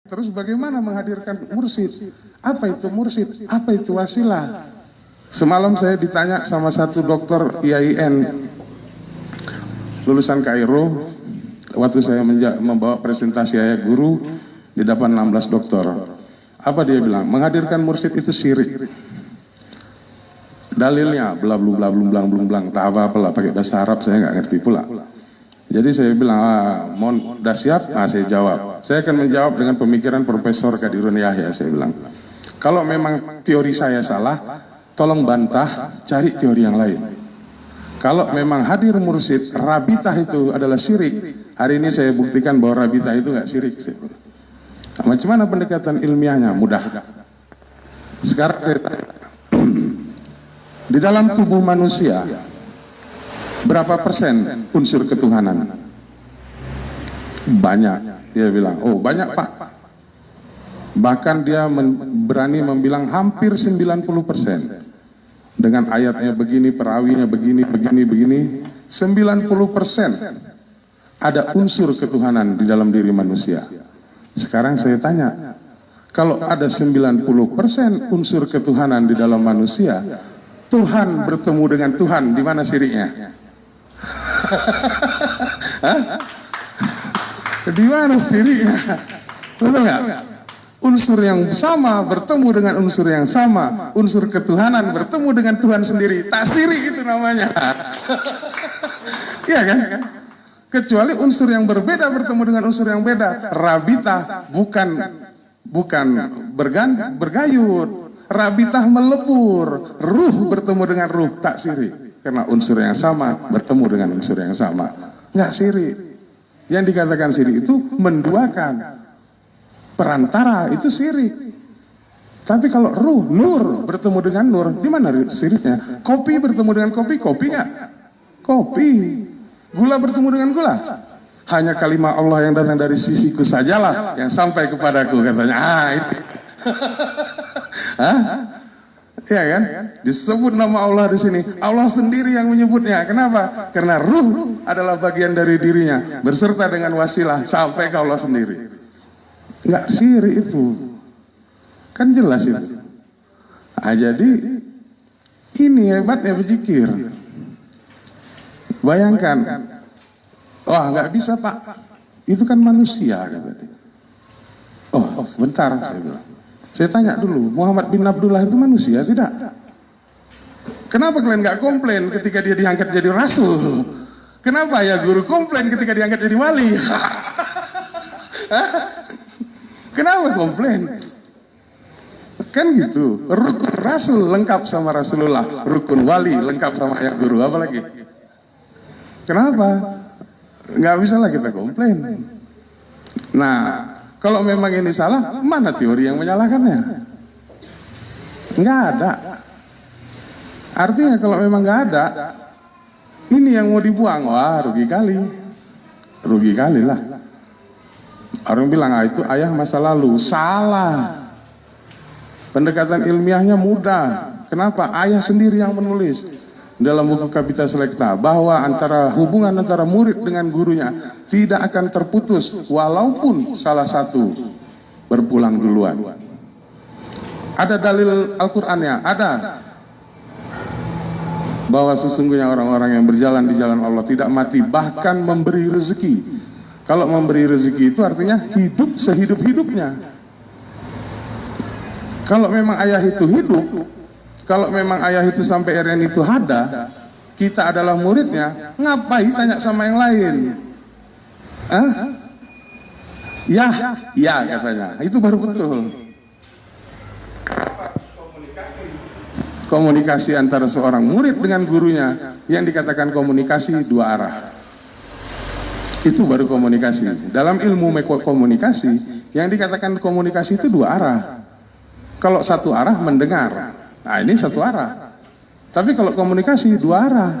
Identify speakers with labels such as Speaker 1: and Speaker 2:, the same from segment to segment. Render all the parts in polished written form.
Speaker 1: Terus bagaimana menghadirkan mursyid? Apa itu mursyid? Apa itu wasilah? Semalam saya ditanya sama satu dokter IAIN lulusan Kairo, waktu saya membawa presentasi ayat guru di depan 16 dokter. Apa dia bilang? Menghadirkan mursyid itu syirik. Dalilnya bla bla bla bla bla bla, tak apa lah, pakai bahasa Arab saya nggak ngerti pula. Jadi saya bilang, mohon dah siap? Saya jawab. Saya akan menjawab dengan pemikiran Profesor Kadirun Yahya. Saya bilang, kalau memang teori saya salah, tolong bantah, cari teori yang lain. Kalau memang hadir mursyid, rabitah itu adalah syirik, hari ini saya buktikan bahwa rabitah itu nggak syirik. Nah, macam mana pendekatan ilmiahnya? Mudah. Sekarang saya tanya, di dalam tubuh manusia, berapa persen unsur ketuhanan? Banyak. Dia bilang, oh banyak pak. Bahkan dia berani membilang hampir 90%. Dengan ayatnya begini, perawinya begini, begini. 90% ada unsur ketuhanan di dalam diri manusia. Sekarang saya tanya, kalau ada 90% unsur ketuhanan di dalam manusia, Tuhan bertemu dengan Tuhan, di mana syiriknya? Di mana syiriknya? Betul nggak? Unsur yang sama bertemu dengan unsur yang sama, unsur ketuhanan bertemu dengan Tuhan sendiri, tak syirik itu namanya. Iya kan? Kecuali unsur yang berbeda bertemu dengan unsur yang beda. Rabitah bukan bergayut. Rabitah melebur, ruh bertemu dengan ruh, tak syirik. Karena unsur yang sama bertemu dengan unsur yang sama, nggak syirik. Yang dikatakan syirik itu menduakan, perantara itu syirik. Tapi kalau ruh, nur bertemu dengan nur, di mana syiriknya? Kopi bertemu dengan kopi, kopi nggak? Kopi. Gula bertemu dengan gula. Hanya kalimat Allah yang datang dari sisiku sajalah yang sampai kepadaku, katanya. Itu. Ya kan? Disebut nama Allah di sini. Allah sendiri yang menyebutnya. Kenapa? Karena ruh adalah bagian dari dirinya, berserta dengan wasilah sampai ke Allah sendiri. Enggak syirik itu. Kan jelas itu. Jadi ini hebatnya berzikir. Bayangkan. Wah, nggak bisa pak. Itu kan manusia. Oh, sebentar saya bilang. Saya tanya dulu, Muhammad bin Abdullah itu manusia tidak? Kenapa kalian nggak komplain ketika dia diangkat jadi rasul? Kenapa ya guru komplain ketika diangkat jadi wali? Kenapa komplain? Kan gitu, rukun rasul lengkap sama Rasulullah, rukun wali lengkap sama ayat guru, apa lagi? Kenapa? Nggak bisa lah kita komplain. Nah, kalau memang ini salah, mana teori yang menyalahkannya? Nggak ada. Artinya kalau memang nggak ada, ini yang mau dibuang, wah rugi kali. Rugi kali lah. Orang bilang, itu ayah masa lalu. Salah. Pendekatan ilmiahnya mudah. Kenapa? Ayah sendiri yang menulis dalam buku Kapita Selekta bahwa hubungan antara murid dengan gurunya tidak akan terputus walaupun salah satu berpulang duluan. Ada dalil Al-Qur'annya, ada bahwa sesungguhnya orang-orang yang berjalan di jalan Allah tidak mati, bahkan memberi rezeki. Kalau memberi rezeki itu artinya hidup sehidup-hidupnya. Kalau memang ayah itu hidup, kalau memang ayah itu sampai RN itu ada, kita adalah muridnya, ngapain tanya sama yang lain? Ya katanya, itu baru betul. Komunikasi antara seorang murid dengan gurunya, yang dikatakan komunikasi dua arah. Itu baru komunikasi. Dalam ilmu komunikasi, yang dikatakan komunikasi itu dua arah. Kalau satu arah mendengar, nah ini satu arah. Tapi kalau komunikasi dua arah.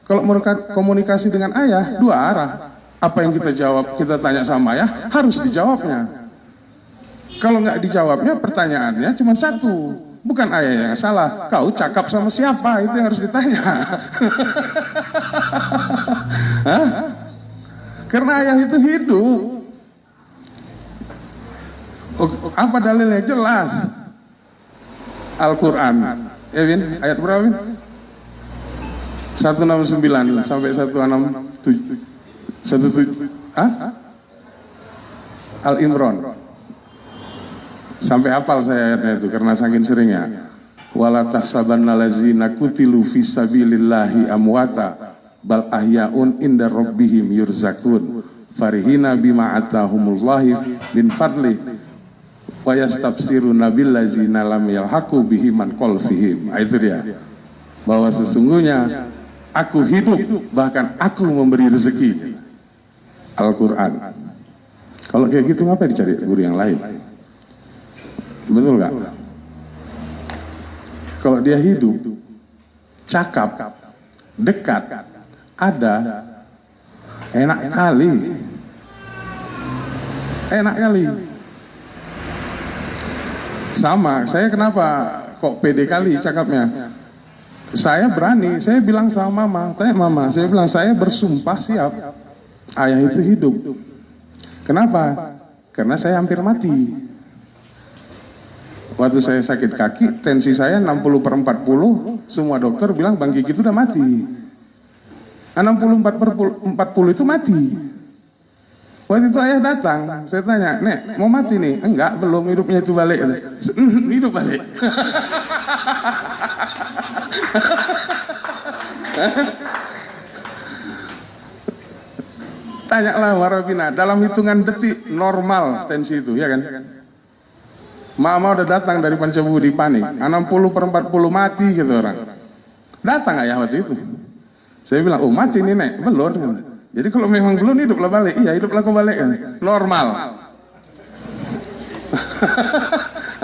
Speaker 1: Kalau komunikasi dengan ayah dua arah. Apa yang kita jawab, kita tanya sama ayah, harus dijawabnya. Kalau nggak dijawabnya, pertanyaannya cuma satu. Bukan ayah yang salah, kau cakap sama siapa, itu yang harus ditanya. Karena ayah itu hidup. Apa dalilnya? Jelas. Al-Quran. Win, ayat berapa, Win? 169 sampai 167. 17. Al-Imran. Sampai hafal saya ayatnya itu karena saking seringnya. Wala tahsabanna allazina qutilu fi sabilillahi amwata bal ahyaun inda rabbihim yurzakun farihina bima atahumullahi min fadli wa yastabsiruna billazina lam yalhaqu bihi man qalfihim. Itu dia. Bahwa sesungguhnya aku hidup, bahkan aku memberi rezeki. Al-Quran. Kalau kayak gitu ngapain dicari guru yang lain? Betul gak? Kalau dia hidup, cakap, dekat, ada, enak kali. Enak kali. Sama, saya kenapa kok pede kali cakapnya? Saya berani, saya bilang sama mama, saya bilang saya bersumpah siap ayah itu hidup. Kenapa? Karena saya hampir mati. Waktu saya sakit kaki, tensi saya 60/40, semua dokter bilang Bang Kiki itu udah mati. 60/40 itu mati. Waktu itu ayah datang, saya tanya, Nek, mau mati nih? Enggak, belum, hidupnya itu balik. Hidup balik. Tanyalah Warabina, dalam hitungan detik normal tensi itu, ya kan? Mama udah datang dari Pancabudi panik, 60/40 mati gitu orang. Datang ayah waktu itu. Saya bilang, oh mati nih Nek, belum. Jadi kalau memang belum hiduplah balik, iya hiduplah kau balik kan? Normal.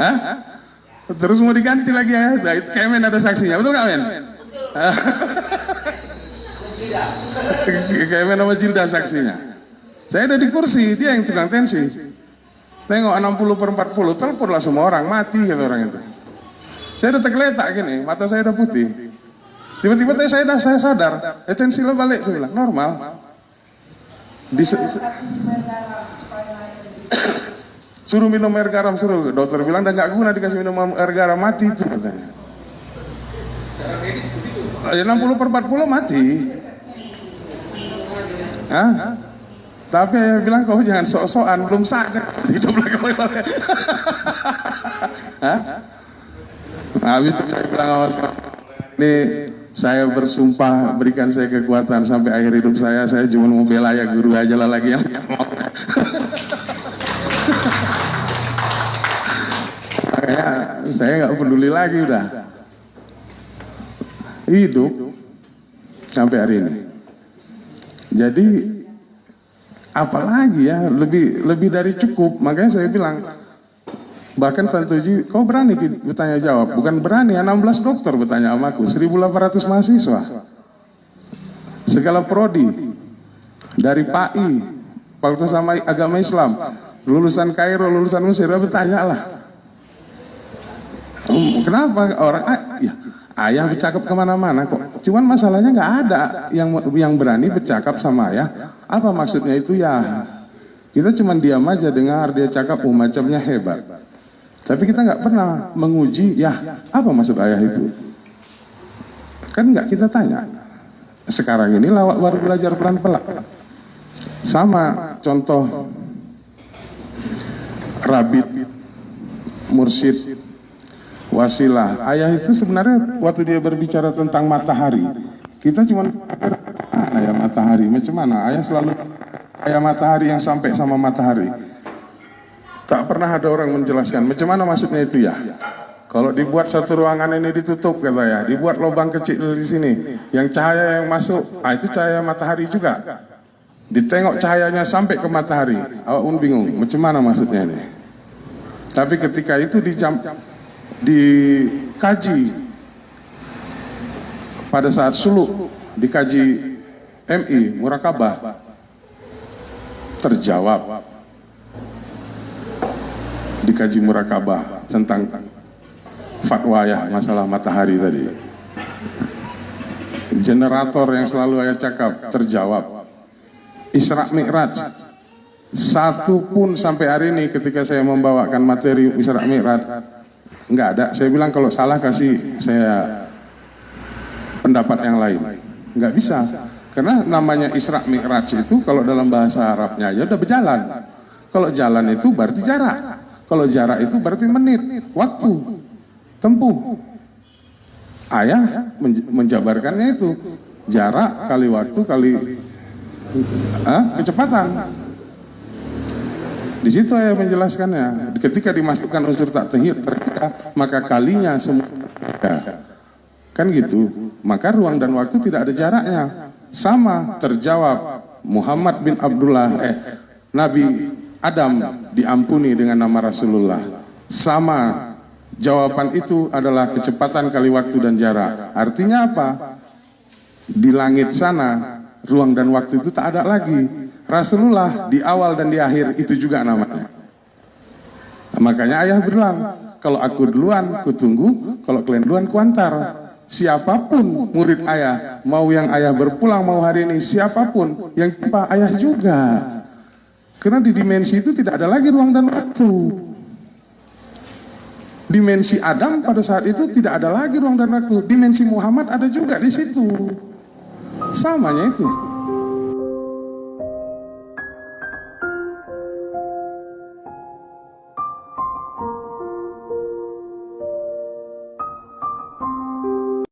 Speaker 1: Hah? Terus mau diganti lagi ya? Kemen ada saksinya, betul nggak Men? Kemen sama Jilda saksinya. Saya ada di kursi, dia yang tukang tensi. Tengok 60/40, teleponlah semua orang, mati gitu orang itu. Saya udah tergeletak gini, mata saya udah putih. Tiba-tiba saya sadar, tensi lo balik, saya bilang normal. Suruh minum air garam, suruh dokter bilang udah nggak guna dikasih minum air garam, mati itu katanya. 60/40 mati. Hah? Tapi ayah bilang kau jangan sok-sokan, belum sadar hidup lagi balik. Hah? Habis itu saya bilang ini saya bersumpah berikan saya kekuatan sampai akhir hidup saya cuma mau bela ya guru aja lah lagi yang makanya saya nggak peduli lagi udah hidup sampai hari ini. Jadi apalagi ya, lebih dari cukup. Makanya saya bilang, bahkan Tantoji, kau berani bertanya jawab? Bukan berani, 16 dokter bertanya sama aku, 1.800 mahasiswa, segala prodi, dari PAI, Fakultas Agama Islam, lulusan Kairo, lulusan Mesir, bertanya lah. Kenapa orang ya, ayah bercakap kemana-mana kok? Cuman masalahnya nggak ada yang berani bercakap sama ayah. Apa maksudnya itu ya? Kita cuma diam aja dengar dia cakap, macamnya hebat. Tapi kita nggak pernah menguji, ya apa maksud ayah itu? Kan nggak kita tanya. Sekarang ini lawak baru belajar pelan-pelan. Sama contoh Rabit, Mursyid, Wasilah. Ayah itu sebenarnya waktu dia berbicara tentang matahari, kita cuma ayah matahari, macam mana? Ayah selalu ayah matahari yang sampai sama matahari. Tak pernah ada orang menjelaskan macam mana maksudnya itu ya. Kalau dibuat satu ruangan ini ditutup kata ya, dibuat lubang kecil di sini, yang cahaya yang masuk, itu cahaya matahari juga. Ditengok cahayanya sampai ke matahari, awak pun bingung macam mana maksudnya ini. Tapi ketika itu dikaji pada saat suluk, dikaji MI murakabah, terjawab. Dikaji murakabah tentang fatwa ya masalah matahari tadi. Generator yang selalu ayah cakap terjawab. Isra Mi'raj Satu pun sampai hari ini ketika saya membawakan materi Isra Mi'raj, nggak ada. Saya bilang kalau salah kasih saya pendapat yang lain. Nggak bisa. Karena namanya Isra Mi'raj itu kalau dalam bahasa Arabnya aja udah berjalan. Kalau jalan itu berarti jarak. Kalau jarak itu berarti menit, waktu, tempuh. Ayah menjabarkannya itu jarak kali waktu kali kecepatan. Di situ ayah menjelaskannya. Ketika dimasukkan unsur tak terhingga, maka kalinya semua kan gitu. Maka ruang dan waktu tidak ada jaraknya. Sama terjawab Muhammad bin Abdullah Nabi Adam diampuni dengan nama Rasulullah. Sama jawaban itu adalah kecepatan kali waktu dan jarak. Artinya apa? Di langit sana ruang dan waktu itu tak ada lagi. Rasulullah di awal dan di akhir itu juga namanya. Makanya ayah bilang, kalau aku duluan ku tunggu, kalau kalian duluan ku antar. Siapapun murid ayah, mau yang ayah berpulang mau hari ini, siapapun yang jumpa ayah juga. Karena di dimensi itu tidak ada lagi ruang dan waktu. Dimensi Adam pada saat itu tidak ada lagi ruang dan waktu. Dimensi Muhammad ada juga di situ. Samanya itu.